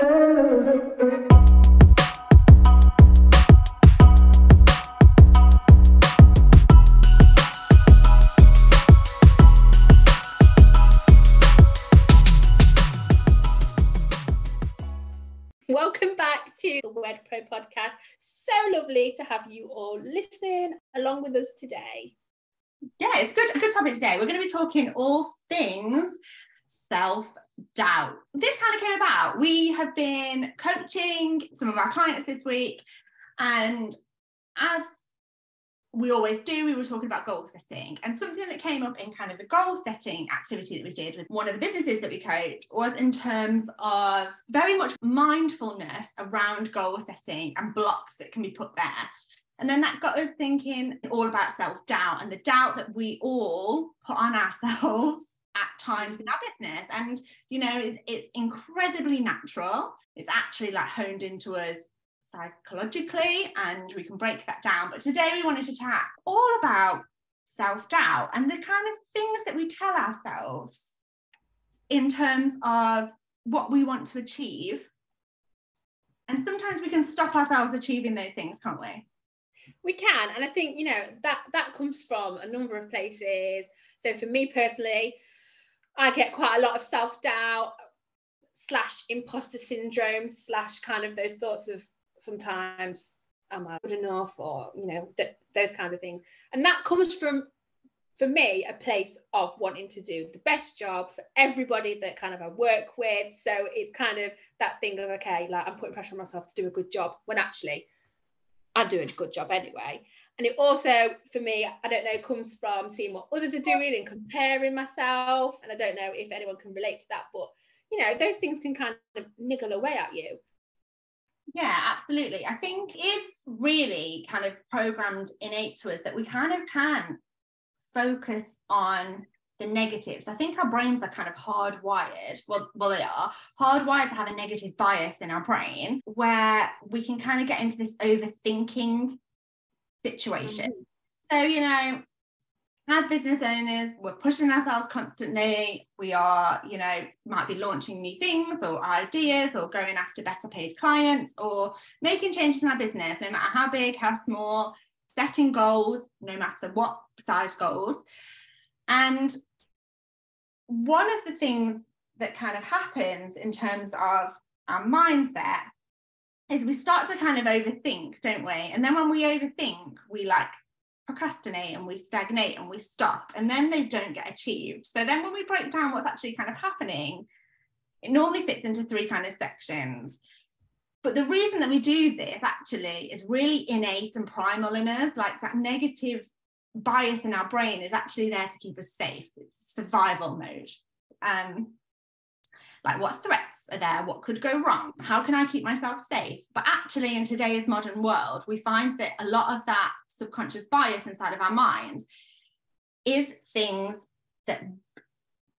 Welcome back to the Wed Pro podcast. So lovely to have you all listening along with us today. Yeah, it's a good topic today. We're going to be talking all things self-doubt. This kind of came about. We have been coaching some of our clients this week, and as we always do, we were talking about goal setting, and something that came up in kind of the goal setting activity that we did with one of the businesses that we coach was in terms of very much mindfulness around goal setting and blocks that can be put there. And then that got us thinking all about self-doubt and the doubt that we all put on ourselves at times in our business. And, you know, it's incredibly natural. It's actually like honed into us psychologically, and we can break that down. But today we wanted to chat all about self-doubt and the kind of things that we tell ourselves in terms of what we want to achieve. And sometimes we can stop ourselves achieving those things, can't we? We can, and I think, you know, that comes from a number of places. So for me personally, I get quite a lot of self-doubt / imposter syndrome / kind of those thoughts of sometimes, am I good enough, or, you know, those kinds of things. And that comes from, for me, a place of wanting to do the best job for everybody that kind of I work with. So it's kind of that thing of, okay, like I'm putting pressure on myself to do a good job when actually I'm doing a good job anyway. And it also, for me, I don't know, comes from seeing what others are doing and comparing myself. And I don't know if anyone can relate to that, but, you know, those things can kind of niggle away at you. Yeah, absolutely. I think it's really kind of programmed innate to us that we kind of can focus on the negatives. I think our brains are kind of hardwired. Well, they are hardwired to have a negative bias in our brain, where we can kind of get into this overthinking situation. Mm-hmm. So, you know, as business owners, we're pushing ourselves constantly. We are, you know, might be launching new things or ideas, or going after better paid clients, or making changes in our business, no matter how big, how small, setting goals, no matter what size goals. And one of the things that kind of happens in terms of our mindset is we start to kind of overthink, don't we? And then when we overthink, we like procrastinate and we stagnate and we stop, and then they don't get achieved. So then when we break down what's actually kind of happening, it normally fits into 3 kind of sections. But the reason that we do this actually is really innate and primal in us. Like that negative bias in our brain is actually there to keep us safe. It's survival mode. Like, what threats are there? What could go wrong? How can I keep myself safe? But actually, in today's modern world, we find that a lot of that subconscious bias inside of our minds is things that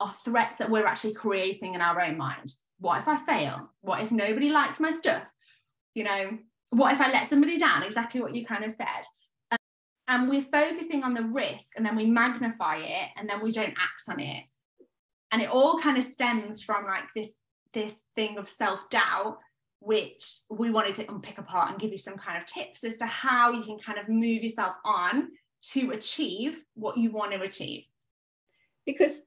are threats that we're actually creating in our own mind. What if I fail? What if nobody likes my stuff? You know, what if I let somebody down? Exactly what you kind of said. And we're focusing on the risk, and then we magnify it, and then we don't act on it. And it all kind of stems from like this thing of self-doubt, which we wanted to unpick apart and give you some kind of tips as to how you can kind of move yourself on to achieve what you want to achieve. Because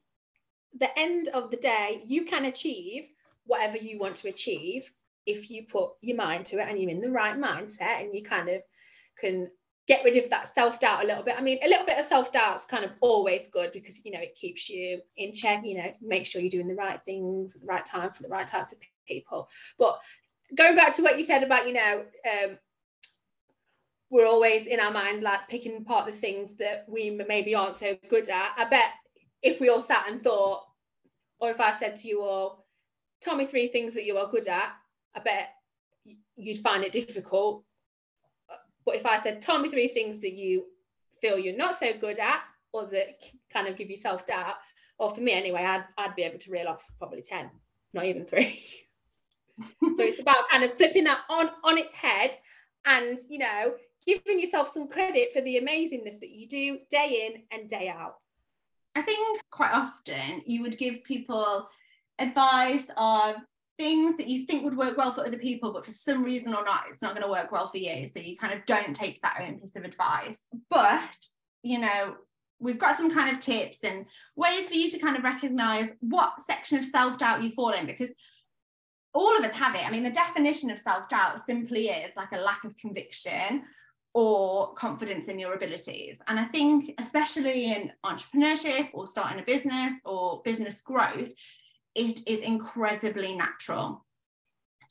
the end of the day, you can achieve whatever you want to achieve if you put your mind to it and you're in the right mindset, and you kind of can get rid of that self-doubt a little bit. I mean, a little bit of self-doubt is kind of always good, because, you know, it keeps you in check, you know, make sure you're doing the right things at the right time for the right types of people. But going back to what you said about, you know, we're always in our minds like picking apart the things that we maybe aren't so good at. I bet if we all sat and thought, or if I said to you all, tell me 3 things that you are good at, I bet you'd find it difficult. But if I said, tell me 3 things that you feel you're not so good at, or that kind of give you self-doubt, or for me anyway, I'd be able to reel off probably 10, not even 3. So it's about kind of flipping that on its head, and, you know, giving yourself some credit for the amazingness that you do day in and day out. I think quite often you would give people advice of things that you think would work well for other people, but for some reason or not, it's not going to work well for you. So you kind of don't take that own piece of advice. But, you know, we've got some kind of tips and ways for you to kind of recognize what section of self-doubt you fall in, because all of us have it. I mean, the definition of self-doubt simply is like a lack of conviction or confidence in your abilities. And I think, especially in entrepreneurship or starting a business or business growth, it is incredibly natural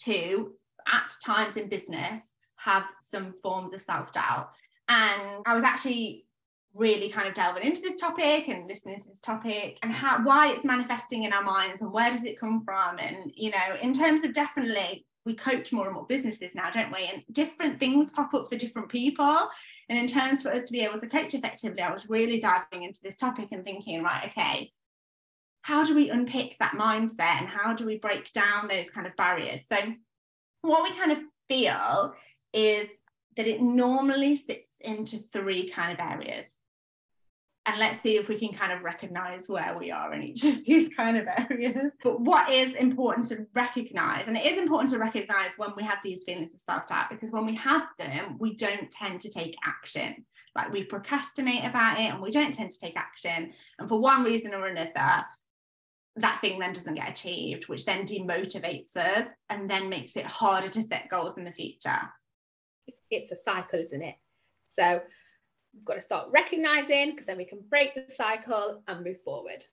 to, at times in business, have some forms of self-doubt. And I was actually really kind of delving into this topic and listening to this topic and why it's manifesting in our minds and where does it come from. And, you know, in terms of, definitely, we coach more and more businesses now, don't we? And different things pop up for different people. And in terms for us to be able to coach effectively, I was really diving into this topic and thinking, right, okay, how do we unpick that mindset and how do we break down those kind of barriers? So what we kind of feel is that it normally sits into 3 kind of areas. And let's see if we can kind of recognize where we are in each of these kind of areas. But what is important to recognize, and it is important to recognize when we have these feelings of self-doubt, because when we have them, we don't tend to take action. Like, we procrastinate about it and we don't tend to take action. And for one reason or another, that thing then doesn't get achieved, which then demotivates us and then makes it harder to set goals in the future. It's a cycle, isn't it? So we've got to start recognizing, because then we can break the cycle and move forward.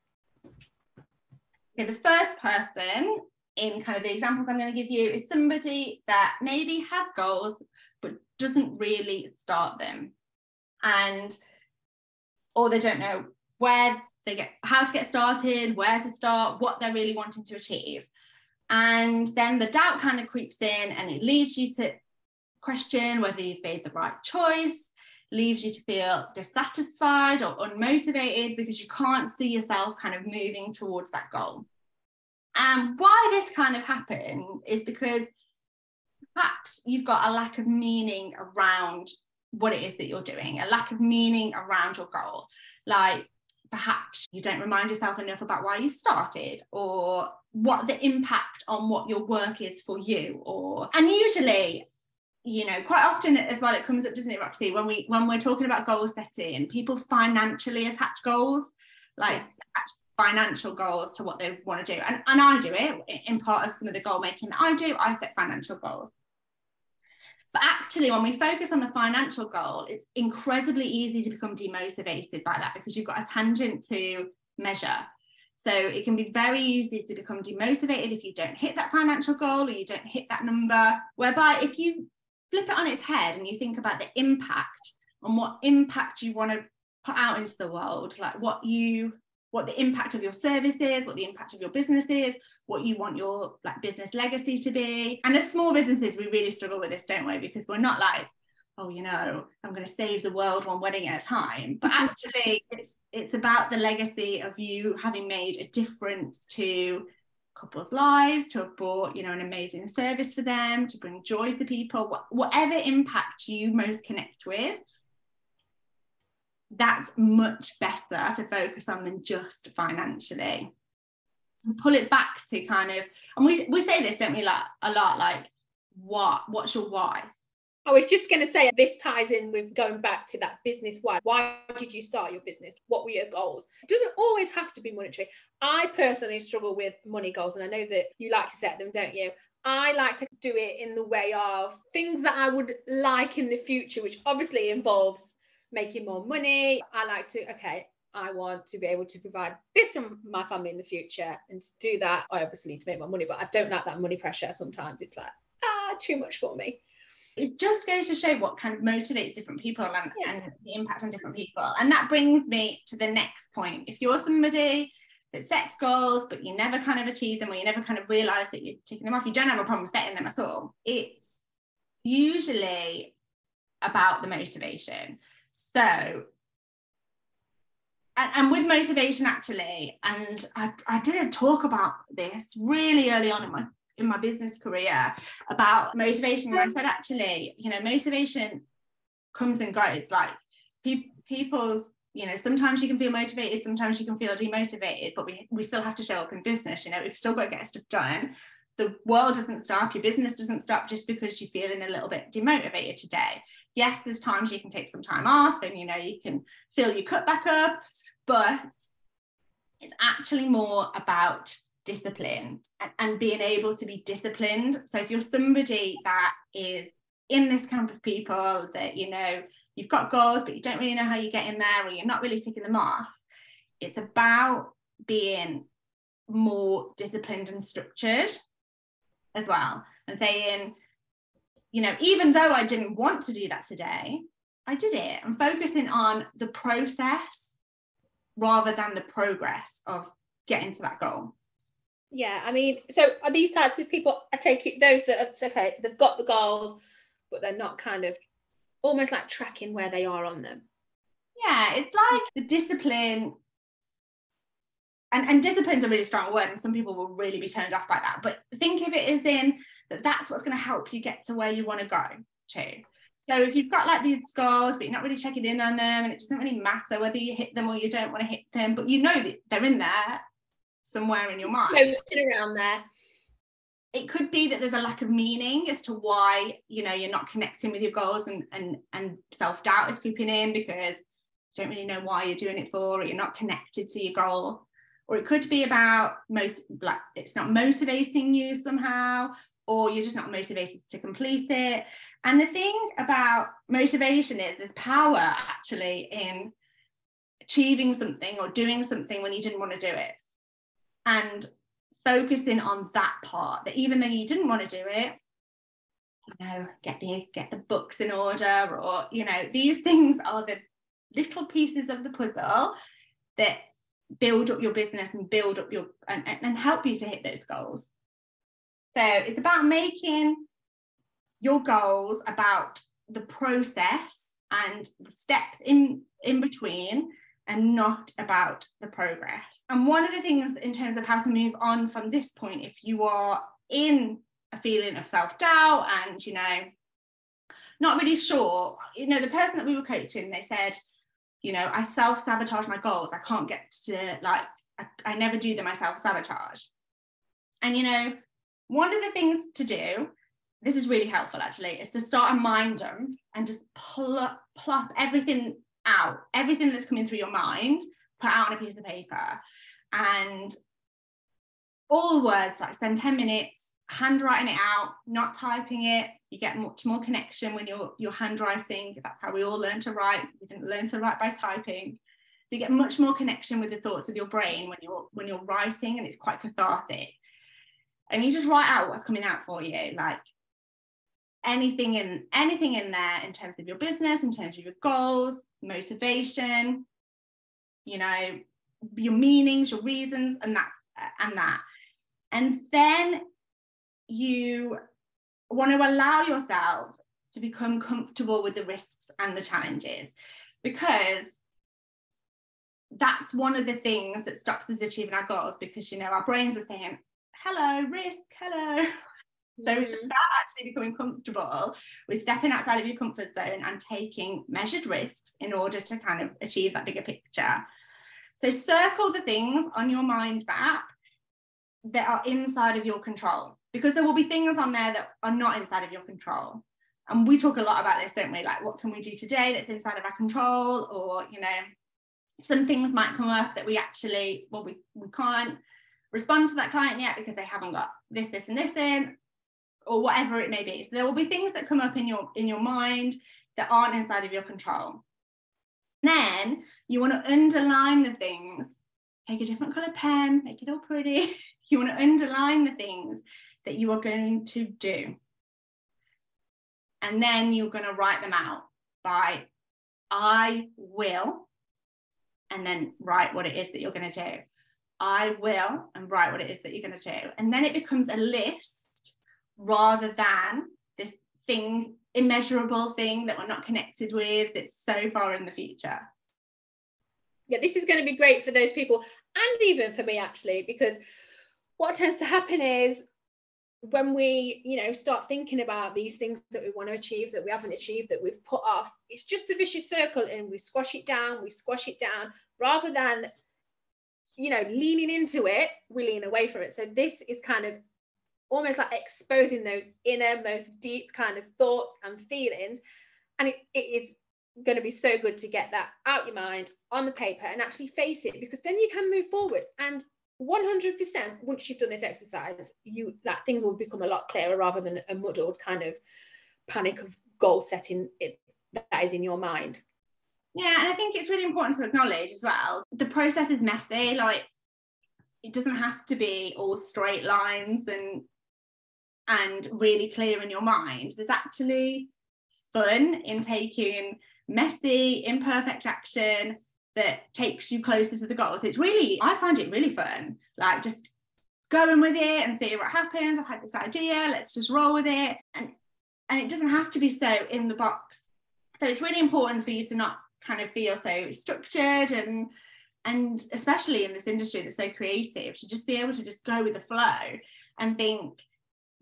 Okay, the first person in kind of the examples I'm going to give you is somebody that maybe has goals but doesn't really start them, or they don't know how to get started, where to start, what they're really wanting to achieve. And then the doubt kind of creeps in and it leads you to question whether you've made the right choice, leaves you to feel dissatisfied or unmotivated because you can't see yourself kind of moving towards that goal. And why this kind of happens is because perhaps you've got a lack of meaning around what it is that you're doing, a lack of meaning around your goal. Like, perhaps you don't remind yourself enough about why you started, or what the impact on what your work is for you. And usually, you know, quite often as well, it comes up, doesn't it, Roxy, when we're talking about goal setting, people financially attach goals, like attach financial goals to what they want to do. And I do it in part of some of the goal making that I do. I set financial goals. But actually, when we focus on the financial goal, it's incredibly easy to become demotivated by that, because you've got a tangent to measure. So it can be very easy to become demotivated if you don't hit that financial goal or you don't hit that number. Whereby if you flip it on its head and you think about the impact, and what impact you want to put out into the world, like what the impact of your service is, what the impact of your business is, what you want your like business legacy to be. And as small businesses, we really struggle with this, don't we? Because we're not like, oh, you know, I'm going to save the world one wedding at a time. But actually, it's about the legacy of you having made a difference to couples' lives, to have brought, you know, an amazing service for them, to bring joy to people, whatever impact you most connect with. That's much better to focus on than just financially. To pull it back to kind of, and we say this, don't we, like a lot, like what's your why? I was just going to say, this ties in with going back to that business why. Why did you start your business? What were your goals? It doesn't always have to be monetary. I personally struggle with money goals, and I know that you like to set them, don't you? I like to do it in the way of things that I would like in the future, which obviously involves making more money. I like to, I want to be able to provide this for my family in the future. And to do that, I obviously need to make more money, but I don't like that money pressure. Sometimes it's like, too much for me. It just goes to show what kind of motivates different people and the impact on different people. And that brings me to the next point. If you're somebody that sets goals, but you never kind of achieve them, or you never kind of realize that you're ticking them off, you don't have a problem setting them at all. It's usually about the motivation. So, and with motivation, actually, and I did talk about this really early on in my business career about motivation, where I said, actually, you know, motivation comes and goes. Like people's, you know, sometimes you can feel motivated, sometimes you can feel demotivated, but we still have to show up in business. You know, we've still got to get stuff done. the world doesn't stop, your business doesn't stop just because you're feeling a little bit demotivated today. Yes, there's times you can take some time off and, you know, you can fill your cup back up, but it's actually more about discipline and being able to be disciplined. So if you're somebody that is in this camp of people that, you know, you've got goals, but you don't really know how you get in there, or you're not really ticking them off, it's about being more disciplined and structured as well, and saying, you know, even though I didn't want to do that today, I did it. I'm focusing on the process rather than the progress of getting to that goal. Yeah, I mean, so are these types of people, I take it, those that have, okay, they've got the goals, but they're not kind of almost like tracking where they are on them. Yeah, it's like the discipline, and discipline's a really strong word, and some people will really be turned off by that, but think of it as in that's what's going to help you get to where you want to go to. So if you've got like these goals, but you're not really checking in on them, and it doesn't really matter whether you hit them or you don't want to hit them, but you know that they're in there somewhere in your mind, floating around there. It could be that there's a lack of meaning as to why, you know, you're not connecting with your goals, and self-doubt is creeping in because you don't really know why you're doing it for, or you're not connected to your goal. Or it could be about like it's not motivating you somehow, or you're just not motivated to complete it. And the thing about motivation is there's power actually in achieving something or doing something when you didn't want to do it, and focusing on that part, that even though you didn't want to do it, you know, get the books in order, or, you know, these things are the little pieces of the puzzle that build up your business and build up your and help you to hit those goals. So it's about making your goals about the process and the steps in between, and not about the progress. And one of the things in terms of how to move on from this point, if you are in a feeling of self-doubt and, you know, not really sure, you know, the person that we were coaching, they said, you know, I self-sabotage my goals. I can't get to, like, I never do them, I self-sabotage. And, you know, one of the things to do, this is really helpful actually, is to start a mind dump and just plop everything out, everything that's coming through your mind, put out on a piece of paper. And all words, like spend 10 minutes handwriting it out, not typing it. You get much more connection when you're handwriting. That's how we all learn to write. We didn't learn to write by typing. So you get much more connection with the thoughts of your brain when you're writing, and it's quite cathartic. And you just write out what's coming out for you, like anything in there in terms of your business, in terms of your goals, motivation, you know, your meanings, your reasons, and that. And then you want to allow yourself to become comfortable with the risks and the challenges, because that's one of the things that stops us achieving our goals, because, you know, our brains are saying, hello, risk, hello. So it's about actually becoming comfortable with stepping outside of your comfort zone and taking measured risks in order to kind of achieve that bigger picture. So circle the things on your mind map that are inside of your control, because there will be things on there that are not inside of your control. And we talk a lot about this, don't we? Like, what can we do today that's inside of our control? Or, you know, some things might come up that we actually, well, we can't respond to that client yet because they haven't got this and this in, or whatever it may be. So there will be things that come up in your mind that aren't inside of your control. Then you want to underline the things. Take a different color pen, make it all pretty. You want to underline the things that you are going to do. And then you're going to write them out by I will, and then write what it is that you're going to do. I will, and write what it is that you're going to do. And then it becomes a list rather than this thing, immeasurable thing that we're not connected with, that's so far in the future. Yeah, this is going to be great for those people, and even for me actually, because what tends to happen is when we, you know, start thinking about these things that we want to achieve, that we haven't achieved, that we've put off, it's just a vicious circle, and we squash it down, rather than, you know, leaning into it, we lean away from it. So this is kind of almost like exposing those inner, most deep kind of thoughts and feelings. And it is going to be so good to get that out your mind on the paper and actually face it, because then you can move forward. And 100%, once you've done this exercise, that things will become a lot clearer, rather than a muddled kind of panic of goal setting that is in your mind. Yeah, and I think it's really important to acknowledge as well, the process is messy. Like, it doesn't have to be all straight lines and really clear in your mind. There's actually fun in taking messy, imperfect action that takes you closer to the goals. It's really, I find it really fun, like just going with it and seeing what happens. I've had this idea, let's just roll with it. And it doesn't have to be so in the box. So it's really important for you to not kind of feel so structured, and especially in this industry that's so creative, to just be able to just go with the flow and think,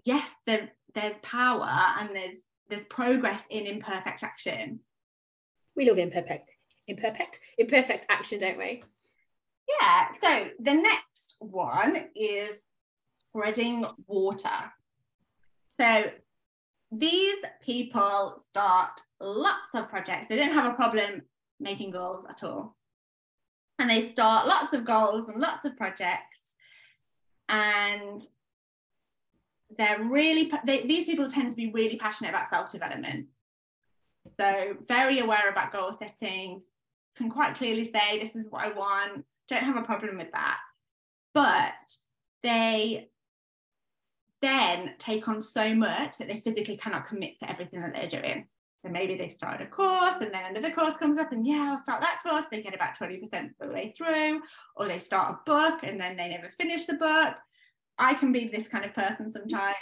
yes, there's power and there's progress in imperfect action. We love imperfect action, don't we? Yeah. So the next one is spreading water. So these people start lots of projects. They don't have a problem making goals at all. And they start lots of goals and lots of projects. And these people tend to be really passionate about self-development. So very aware about goal setting, can quite clearly say, this is what I want, don't have a problem with that. But they then take on so much that they physically cannot commit to everything that they're doing. So maybe they start a course and then another course comes up and I'll start that course. They get about 20% of the way through, or they start a book and then they never finish the book. I can be this kind of person sometimes.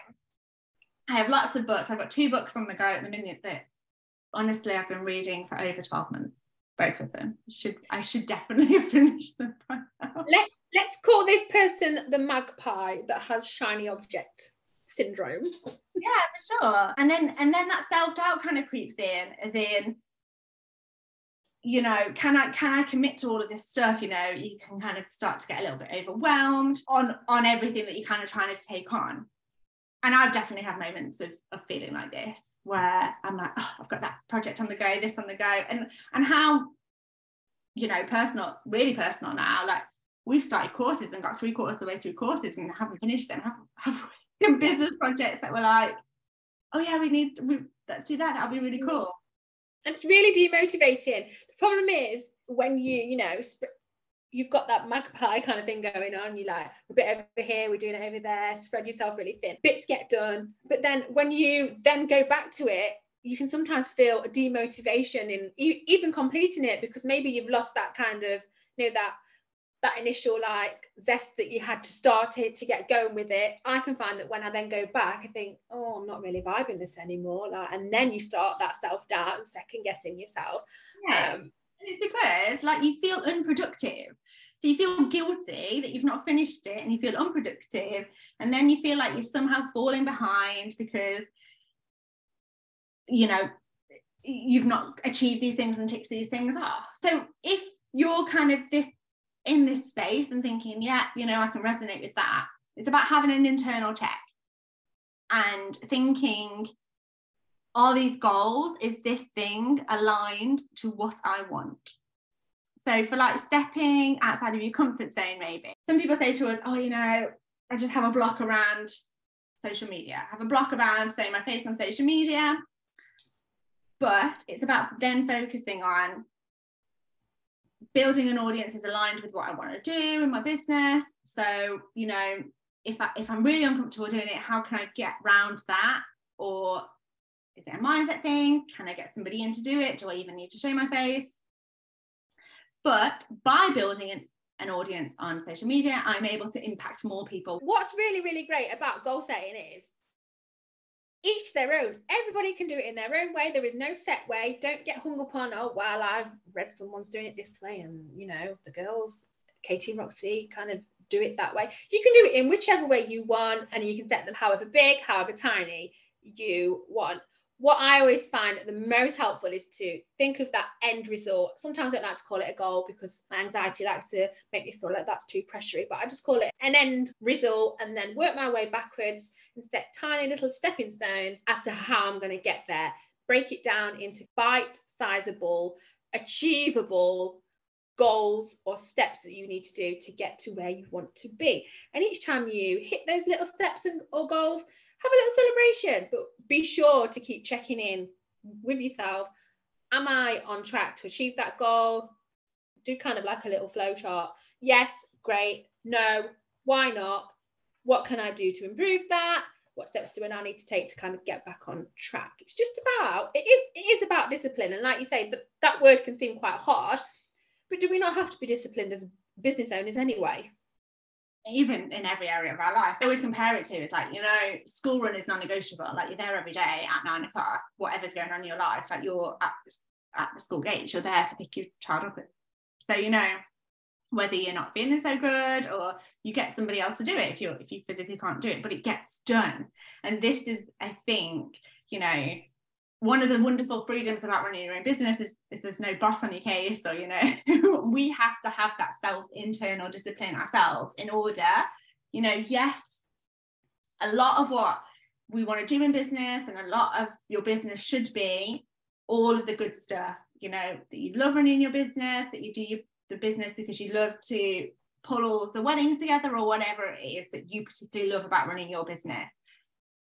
I have lots of books. I've got 2 books on the go at the minute that honestly I've been reading for over 12 months, both of them. I should definitely have finished them by now. Let's call this person the magpie that has shiny object syndrome. Yeah, for sure. And then that self-doubt kind of creeps in, as in, you know, can I commit to all of this stuff? You know, you can kind of start to get a little bit overwhelmed on everything that you're kind of trying to take on. And I've definitely had moments of feeling like this, where I'm like, oh, I've got that project on the go, this on the go, and how, you know, really personal now, like we've started courses and got 3/4 of the way through courses and haven't finished them, have business projects that were like, oh yeah, let's do that, that'll be really cool. And it's really demotivating. The problem is when you know, you've got that magpie kind of thing going on, you're like, a bit over here, we're doing it over there, spread yourself really thin, bits get done. But then when you then go back to it, you can sometimes feel a demotivation in even completing it, because maybe you've lost that kind of, you know, that initial like zest that you had to start it, to get going with it. I can find that when I then go back, I think, oh, I'm not really vibing this anymore, like, and then you start that self-doubt and second guessing yourself. And it's because like you feel unproductive, so you feel guilty that you've not finished it, and you feel unproductive, and then you feel like you're somehow falling behind because, you know, you've not achieved these things and ticked these things off. So if you're kind of in this space and thinking, yeah, you know, I can resonate with that, it's about having an internal check and thinking, are these goals, is this thing aligned to what I want? So for like stepping outside of your comfort zone, maybe some people say to us, oh, you know, I just have a block around social media, I have a block around saying my face on social media. But it's about then focusing on building an audience is aligned with what I want to do in my business. So, you know, if I'm really uncomfortable doing it, how can I get around that? Or is it a mindset thing? Can I get somebody in to do it? Do I even need to show my face? But by building an audience on social media, I'm able to impact more people. What's really, really great about goal setting is each their own. Everybody can do it in their own way. There is no set way. Don't get hung up on, oh, well, I've read someone's doing it this way, and, you know, the girls, Katie and Roxy, kind of do it that way. You can do it in whichever way you want, and you can set them however big, however tiny you want. what I always find the most helpful is to think of that end result. Sometimes I don't like to call it a goal because my anxiety likes to make me feel like that's too pressury, but I just call it an end result and then work my way backwards and set tiny little stepping stones as to how I'm going to get there. Break it down into bite-sizable, achievable goals or steps that you need to do to get to where you want to be. And each time you hit those little steps or goals, have a little celebration, but be sure to keep checking in with yourself. Am I on track to achieve that goal? Do kind of like a little flow chart. Yes, great. No, why not? What can I do to improve that? What steps do I now need to take to kind of get back on track? It's just about, it is about discipline. And like you say, that word can seem quite harsh, but do we not have to be disciplined as business owners anyway? Even in every area of our life. I always compare it to, it's like, you know, school run is non-negotiable. Like, you're there every day at 9 o'clock, whatever's going on in your life, like you're at the school gates, you're there to pick your child up. So, you know, whether you're not feeling so good or you get somebody else to do it if you physically can't do it, but it gets done. And this is, I think, you know, one of the wonderful freedoms about running your own business is there's no boss on your case, or, you know, we have to have that internal discipline ourselves in order, you know, yes, a lot of what we want to do in business and a lot of your business should be all of the good stuff, you know, that you love running your business, that you do the business because you love to pull all of the weddings together or whatever it is that you particularly love about running your business.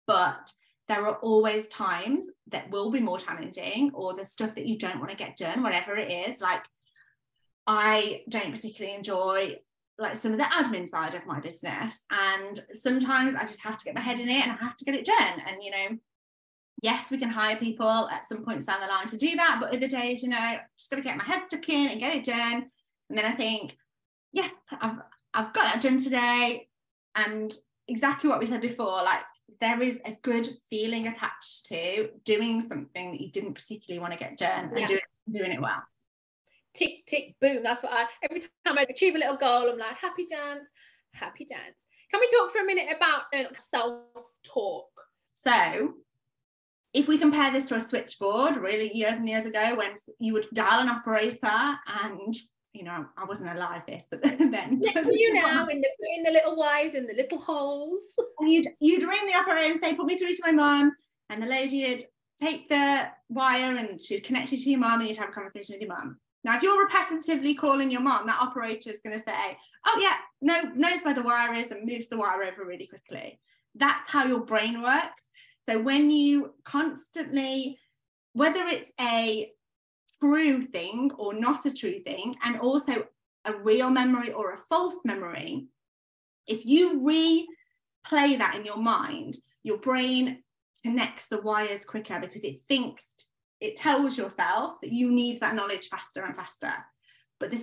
But there are always times that will be more challenging, or the stuff that you don't want to get done, whatever it is. Like, I don't particularly enjoy like some of the admin side of my business, and sometimes I just have to get my head in it and I have to get it done. And, you know, yes, we can hire people at some points down the line to do that, but other days, you know, just got to get my head stuck in and get it done. And then I think, yes, I've got that done today. And exactly what we said before, like, there is a good feeling attached to doing something that you didn't particularly want to get done and doing it well. Tick, tick, boom. That's what every time I achieve a little goal, I'm like, happy dance, happy dance. Can we talk for a minute about self-talk? So if we compare this to a switchboard, really years and years ago, when you would dial an operator, and, you know, I wasn't alive this, but then you now in the little Y's in the little holes. And you'd ring the operator and say, put me through to my mum, and the lady would take the wire and she'd connect you to your mum and you'd have a conversation with your mum. Now, if you're repetitively calling your mum, that operator is going to say, oh yeah, knows where the wire is and moves the wire over really quickly. That's how your brain works. So when you constantly, whether it's a true thing or not a true thing, and also a real memory or a false memory, if you replay that in your mind, your brain connects the wires quicker because it tells yourself that you need that knowledge faster and faster. But it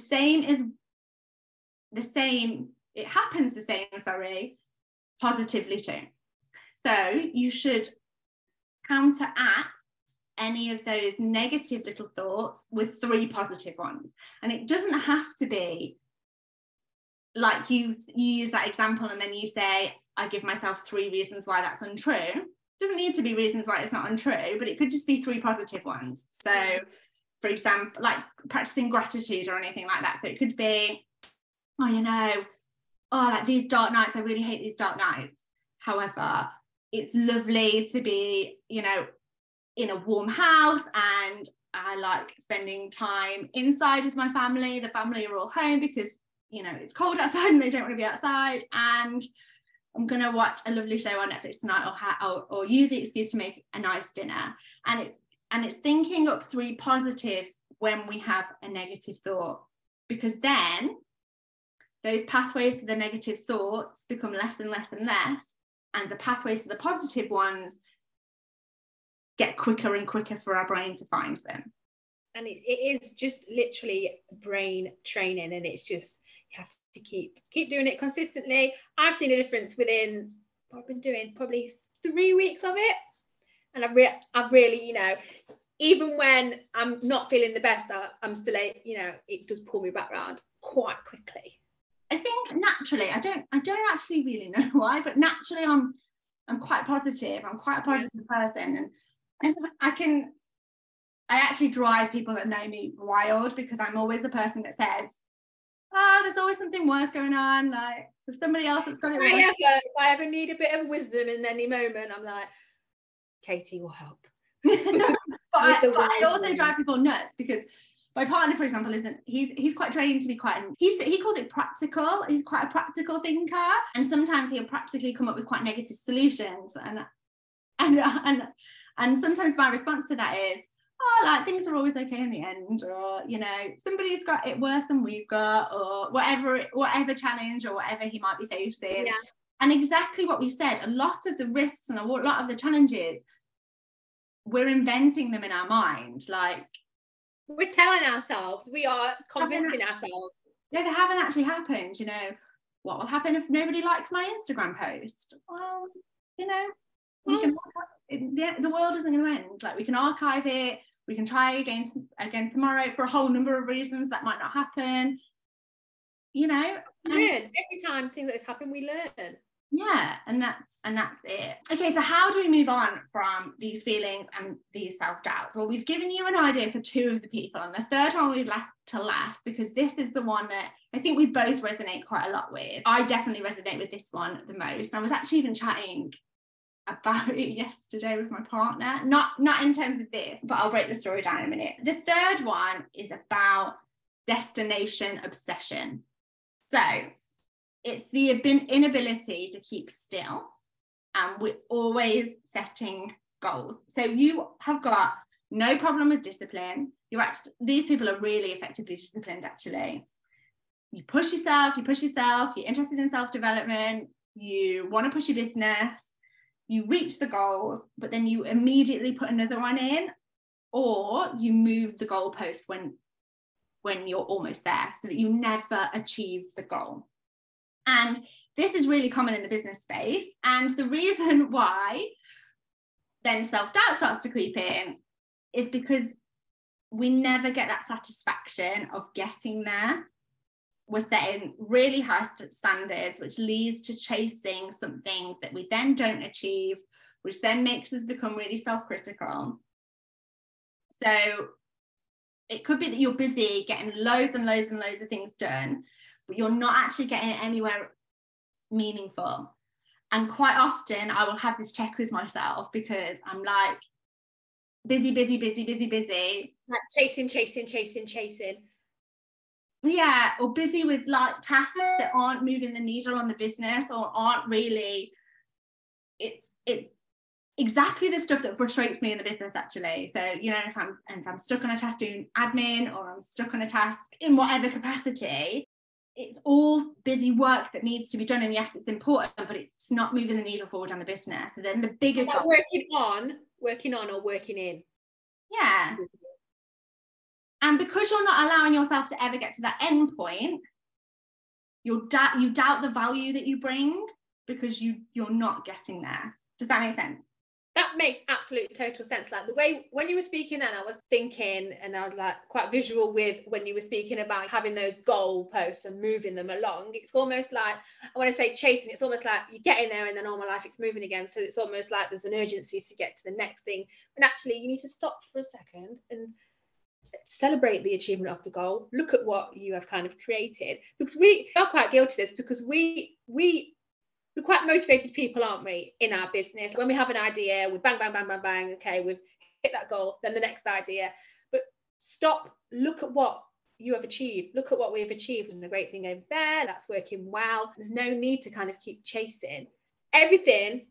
happens the same, positively too. So you should counteract any of those negative little thoughts with 3 positive ones. And it doesn't have to be like you use that example and then you say, I give myself 3 reasons why that's untrue. It doesn't need to be reasons why it's not untrue, but it could just be 3 positive ones. So, for example, like practicing gratitude or anything like that. So it could be, like these dark nights, I really hate these dark nights. However, it's lovely to be, you know, in a warm house, and I like spending time inside with my family. The family are all home because, you know, it's cold outside and they don't want to be outside, and I'm going to watch a lovely show on Netflix tonight, or use the excuse to make a nice dinner. And it's thinking up 3 positives when we have a negative thought, because then those pathways to the negative thoughts become less and less and less, and the pathways to the positive ones get quicker and quicker for our brain to find them. And it is just literally brain training, and it's just, you have to keep doing it consistently. I've seen a difference within, I've been doing probably 3 weeks of it, and I've really, you know, even when I'm not feeling the best, I'm still, you know, it does pull me back around quite quickly. I think naturally, I don't actually really know why, but naturally I'm quite positive. I'm quite a positive person, and I actually drive people that know me wild, because I'm always the person that says, oh, there's always something worse going on. Like, there's somebody else that's got it worse. If I ever need a bit of wisdom in any moment, I'm like, Katie will help. but I also drive people nuts, because my partner, for example, he's quite trained to be he calls it practical. He's quite a practical thinker, and sometimes he'll practically come up with quite negative solutions, and sometimes my response to that is, oh, like, things are always okay in the end, or, you know, somebody's got it worse than we've got, or whatever challenge or whatever he might be facing. Yeah. And exactly what we said, a lot of the risks and a lot of the challenges, we're inventing them in our mind. Like, we're telling ourselves, we are convincing ourselves. Yeah, they haven't actually happened. You know, what will happen if nobody likes my Instagram post? Well, you know, the world isn't going to end. Like, we can archive it, we can try again tomorrow for a whole number of reasons that might not happen. You know, learn. Every time things like this happen, we learn. Yeah, and that's it. Okay, so how do we move on from these feelings and these self-doubts? Well, we've given you an idea for 2 of the people, and the third one we've left to last, because this is the one that I think we both resonate quite a lot with. I definitely resonate with this one the most. I was actually even chatting about it yesterday with my partner, not in terms of this, but I'll break the story down in a minute. The third one is about destination obsession. So it's the inability to keep still, and we're always setting goals. So you have got no problem with discipline. These people are really effectively disciplined, actually. You push yourself, you're interested in self-development, you want to push your business, you reach the goals, but then you immediately put another one in, or you move the goalpost when you're almost there, so that you never achieve the goal. And this is really common in the business space. And the reason why then self-doubt starts to creep in is because we never get that satisfaction of getting there. We're setting really high standards, which leads to chasing something that we then don't achieve, which then makes us become really self-critical. So it could be that you're busy getting loads and loads and loads of things done, but you're not actually getting anywhere meaningful. And quite often I will have this check with myself, because I'm like, busy. Like chasing. Yeah, or busy with like tasks that aren't moving the needle on the business, or aren't really, it's exactly the stuff that frustrates me in the business, actually. So, you know, if I'm stuck on a task doing admin, or I'm stuck on a task in whatever capacity, it's all busy work that needs to be done, and yes, it's important, but it's not moving the needle forward on the business. And then the bigger goal, working on or working in. Yeah. And because you're not allowing yourself to ever get to that end point, you doubt the value that you bring, because you're not getting there. Does that make sense? That makes absolute total sense. Like, the way when you were speaking then, I was thinking, and I was like quite visual with when you were speaking about having those goal posts and moving them along. It's almost like, when I say chasing, it's almost like you get in there and then all my life it's moving again. So it's almost like there's an urgency to get to the next thing. And actually you need to stop for a second and celebrate the achievement of the goal. Look at what you have kind of created, because we are quite guilty of this, because we're quite motivated people, aren't we, in our business? When we have an idea, we bang, okay, we've hit that goal, then the next idea. But stop, look at what you have achieved. Look at what we've achieved, and the great thing over there, that's working well. There's no need to kind of keep chasing. Everything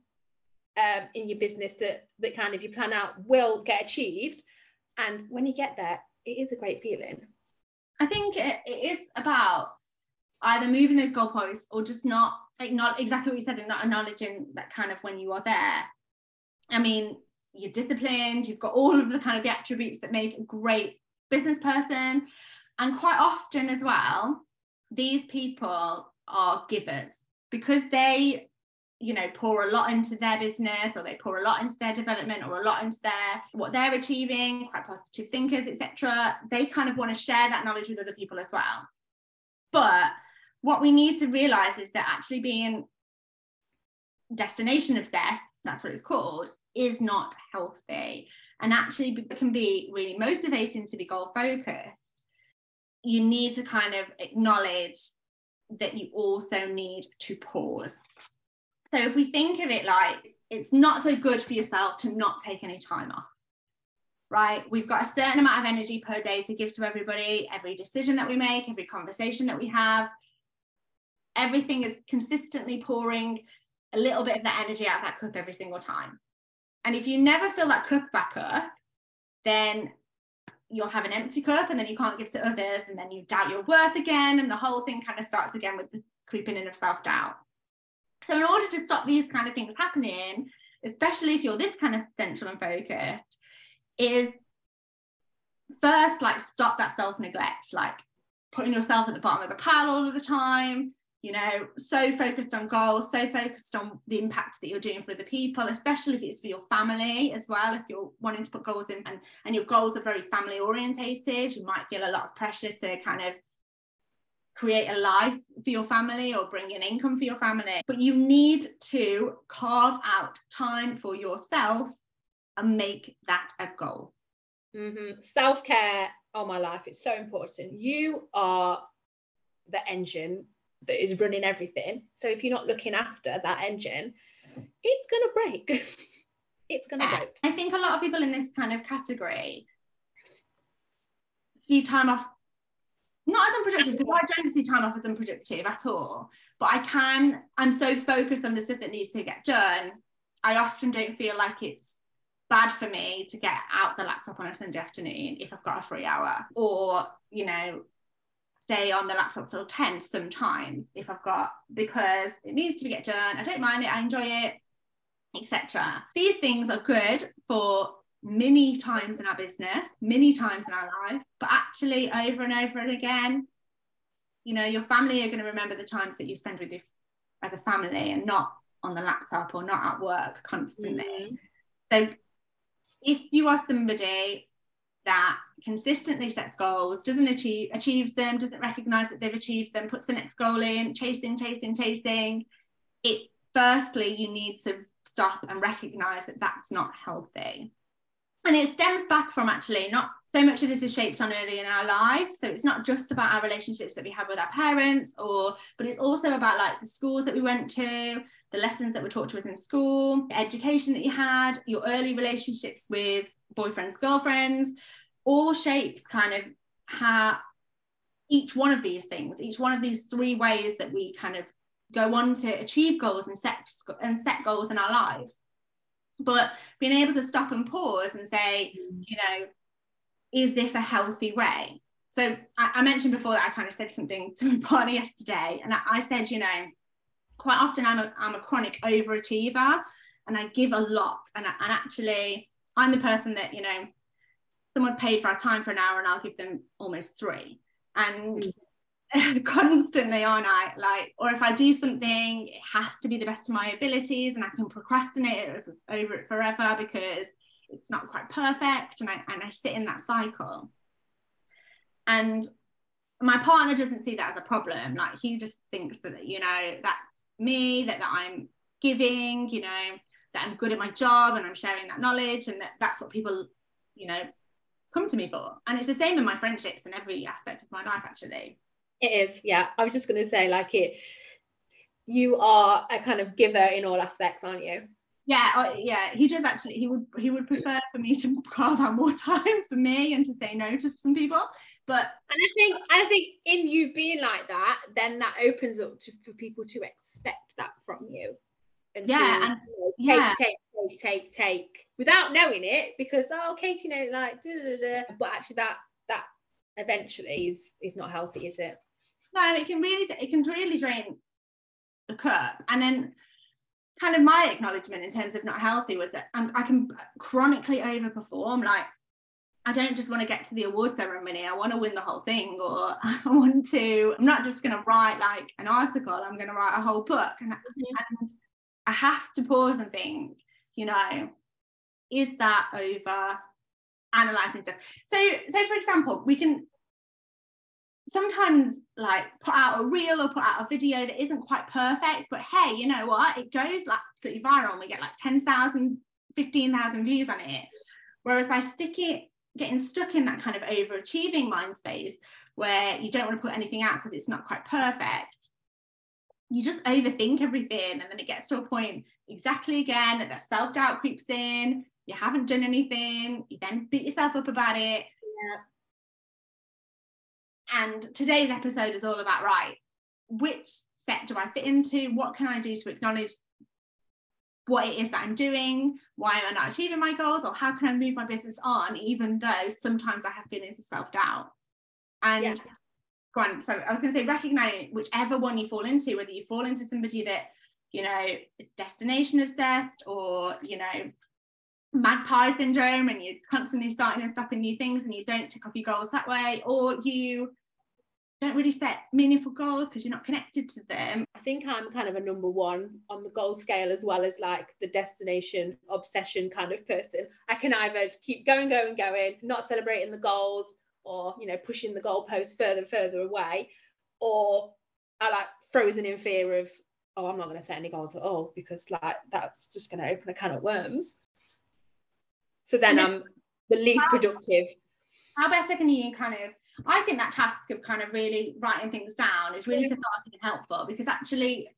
in your business that kind of you plan out will get achieved. And when you get there, it is a great feeling. I think it is about either moving those goalposts, or just not exactly what you said, and not acknowledging that kind of when you are there. I mean, you're disciplined, you've got all of the kind of the attributes that make a great business person. And quite often as well, these people are givers, because they, you know, pour a lot into their business, or they pour a lot into their development, or a lot into what they're achieving, quite positive thinkers, etc. They kind of want to share that knowledge with other people as well. But what we need to realize is that actually being destination obsessed, that's what it's called, is not healthy. And actually it can be really motivating to be goal focused. You need to kind of acknowledge that you also need to pause. So if we think of it like, it's not so good for yourself to not take any time off, right? We've got a certain amount of energy per day to give to everybody, every decision that we make, every conversation that we have, everything is consistently pouring a little bit of that energy out of that cup every single time. And if you never fill that cup back up, then you'll have an empty cup, and then you can't give to others, and then you doubt your worth again, and the whole thing kind of starts again with the creeping in of self-doubt. So in order to stop these kind of things happening, especially if you're this kind of central and focused, is first, like, stop that self-neglect, like putting yourself at the bottom of the pile all of the time, you know, so focused on goals, so focused on the impact that you're doing for other people, especially if it's for your family as well. If you're wanting to put goals in and your goals are very family orientated, you might feel a lot of pressure to kind of create a life for your family or bring in income for your family. But you need to carve out time for yourself and make that a goal. Self-care, oh my life, it's so important. You are the engine that is running everything. So if you're not looking after that engine, it's gonna break. It's gonna break. I think a lot of people in this kind of category see time off not as unproductive, because I don't see time off as unproductive at all, but I'm so focused on the stuff that needs to get done, I often don't feel like it's bad for me to get out the laptop on a Sunday afternoon if I've got a free hour, or, you know, stay on the laptop till 10 sometimes if I've got, because it needs to get done, I don't mind it, I enjoy it, etc. These things are good for many times in our business, many times in our life, but actually over and over and again, you know, your family are going to remember the times that you spend with you as a family, and not on the laptop or not at work constantly. So if you are somebody that consistently sets goals, doesn't achieves them, doesn't recognize that they've achieved them, puts the next goal in, chasing, it, firstly, you need to stop and recognize that that's not healthy. And it stems back from, actually, not so much of this is shaped on early in our life. So it's not just about our relationships that we have with our parents, but it's also about, like, the schools that we went to, the lessons that were taught to us in school, the education that you had, your early relationships with boyfriends, girlfriends, all shapes kind of how each one of these things, each one of these three ways that we kind of go on to achieve goals and set goals in our lives. But being able to stop and pause and say, you know, is this a healthy way? So I mentioned before that I kind of said something to my partner yesterday, and I said, you know, quite often I'm a chronic overachiever, and I give a lot, and actually I'm the person that, you know, someone's paid for our time for an hour and I'll give them almost 3, and constantly, aren't I? Like, or if I do something, it has to be the best of my abilities, and I can procrastinate over it forever because it's not quite perfect, and I sit in that cycle. And my partner doesn't see that as a problem. Like, he just thinks that, you know, that's me, that I'm giving, you know, that I'm good at my job and I'm sharing that knowledge, and that's what people, you know, come to me for. And it's the same in my friendships and every aspect of my life, actually. It is, yeah. I was just going to say, like, you are a kind of giver in all aspects, aren't you? Yeah. He does, actually. He would prefer for me to carve out more time for me and to say no to some people. But I think in you being like that, then that opens up for people to expect that from you. And take without knowing it, because Katie, you know, like but actually that eventually is not healthy, is it? No, it can really drain the cup. And then kind of my acknowledgement in terms of not healthy was that I can chronically overperform. Like, I don't just want to get to the award ceremony, I want to win the whole thing, or I'm not just going to write like an article, I'm going to write a whole book. And I have to pause and think, you know, is that over analysing stuff? So for example, we can sometimes, like, put out a reel or put out a video that isn't quite perfect, but hey, you know what, it goes like absolutely viral and we get like 10,000 15,000 views on it. Whereas by getting stuck in that kind of overachieving mind space where you don't want to put anything out because it's not quite perfect, you just overthink everything, and then it gets to a point exactly again that self-doubt creeps in, you haven't done anything, you then beat yourself up about it. Yeah. And today's episode is all about, right, which step do I fit into? What can I do to acknowledge what it is that I'm doing? Why am I not achieving my goals? Or how can I move my business on, even though sometimes I have feelings of self-doubt? And go on. So I was going to say, recognize whichever one you fall into, whether you fall into somebody that, you know, is destination obsessed, or, you know, magpie syndrome, and you're constantly starting and stopping new things and you don't tick off your goals that way, or you don't really set meaningful goals because you're not connected to them. I think I'm kind of a number one on the goal scale, as well as like the destination obsession kind of person. I can either keep going, not celebrating the goals, or, you know, pushing the goalposts further away, or I like frozen in fear of, oh, I'm not going to set any goals at all, because like that's just going to open a can of worms. So then I'm the least productive. How better can you kind of, I think that task of kind of really writing things down is really cathartic and helpful, because actually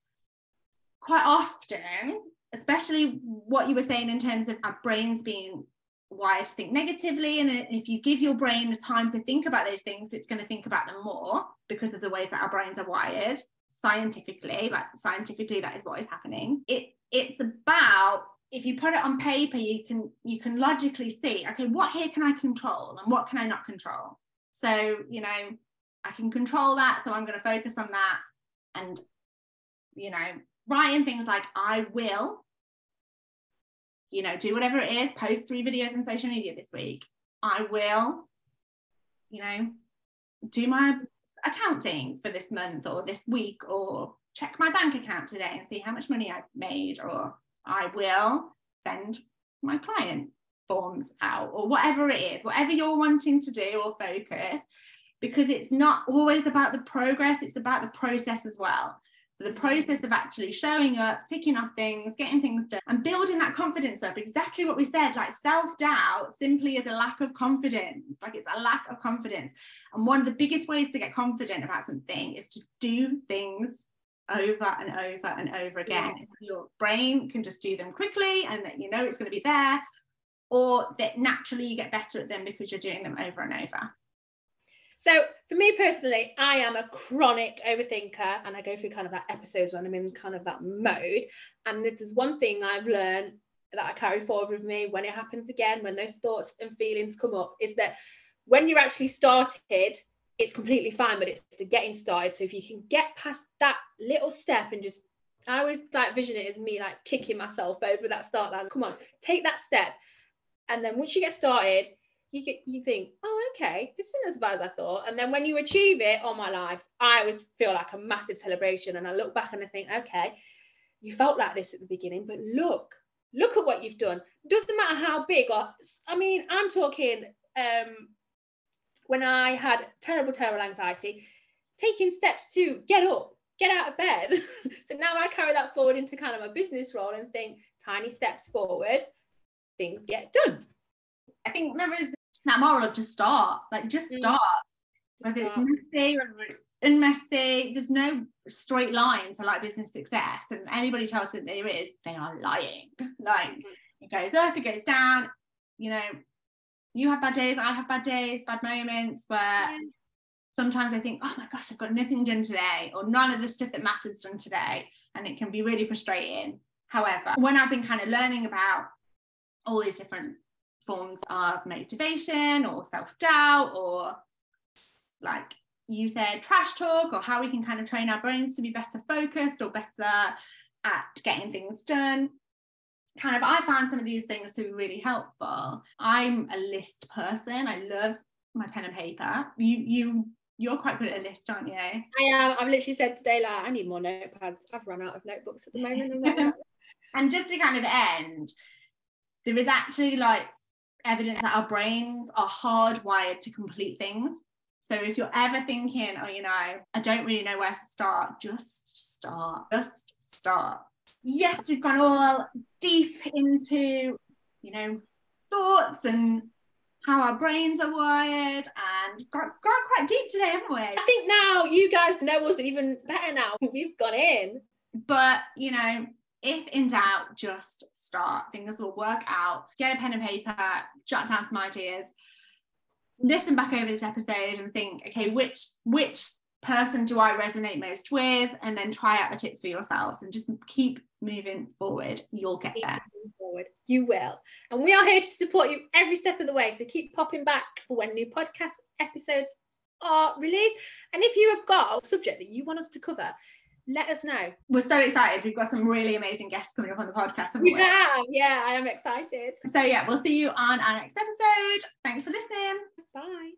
quite often, especially what you were saying in terms of our brains being wired to think negatively, and if you give your brain the time to think about those things, it's going to think about them more, because of the ways that our brains are wired scientifically that is what is happening. It's about, if you put it on paper, you can logically see, okay, what here can I control and what can I not control? So, you know, I can control that, so I'm going to focus on that. And, you know, writing things like, I will, you know, do whatever it is, post 3 videos on social media this week. I will, you know, do my accounting for this month or this week, or check my bank account today and see how much money I've made, or I will send my client forms out, or whatever it is, whatever you're wanting to do or focus, because it's not always about the progress, it's about the process as well. So the process of actually showing up, ticking off things, getting things done, and building that confidence up. Exactly what we said, like self-doubt simply is a lack of confidence. Like, it's a lack of confidence. And one of the biggest ways to get confident about something is to do things over and over and over again. Yeah. Your brain can just do them quickly and that you know it's going to be there, or that naturally you get better at them because you're doing them over and over. So for me personally, I am a chronic overthinker, and I go through kind of that episodes when I'm in kind of that mode. And there's one thing I've learned that I carry forward with me when it happens again, when those thoughts and feelings come up, is that when you're actually started, it's completely fine, but it's the getting started. So if you can get past that little step and just, I always like vision it as me like kicking myself over that start line. Come on, take that step. And then once you get started, you think, oh, okay, this isn't as bad as I thought. And then when you achieve it, oh my life, I always feel like a massive celebration. And I look back and I think, okay, you felt like this at the beginning, but look at what you've done. Doesn't matter how big, or, I mean, I'm talking, when I had terrible anxiety, taking steps to get up, get out of bed. So now I carry that forward into kind of my business role and think tiny steps forward, things get done. I think there is that moral of just start, whether it's messy or it's unmessy. There's no straight line to like business success, and anybody tells you that there is, they are lying. Like, it goes up, it goes down, you know. You have bad days, I have bad days, bad moments where sometimes I think, oh my gosh, I've got nothing done today, or none of the stuff that matters done today, and it can be really frustrating. However, when I've been kind of learning about all these different forms of motivation or self-doubt, or like you said, trash talk, or how we can kind of train our brains to be better focused or better at getting things done, kind of, I found some of these things to be really helpful. I'm a list person. I love my pen and paper. You're quite good at a list, aren't you? I am. I've literally said today, like, I need more notepads. I've run out of notebooks at the moment. And just to kind of end, there is actually like evidence that our brains are hardwired to complete things. So if you're ever thinking, oh, you know, I don't really know where to start, just start. Yes, we've gone all deep into you know, thoughts and how our brains are wired, and got quite deep today, haven't we? I think now you guys know us even better now. We've gone in. But, you know, if in doubt, just start. Things will work out. Get a pen and paper, jot down some ideas, listen back over this episode and think, okay, which person do I resonate most with? And then try out the tips for yourselves and just keep moving forward. You'll get there. Forward. You will. And we are here to support you every step of the way. So keep popping back for when new podcast episodes are released. And if you have got a subject that you want us to cover, let us know. We're so excited. We've got some really amazing guests coming up on the podcast. Yeah, I am excited. So yeah, we'll see you on our next episode. Thanks for listening. Bye.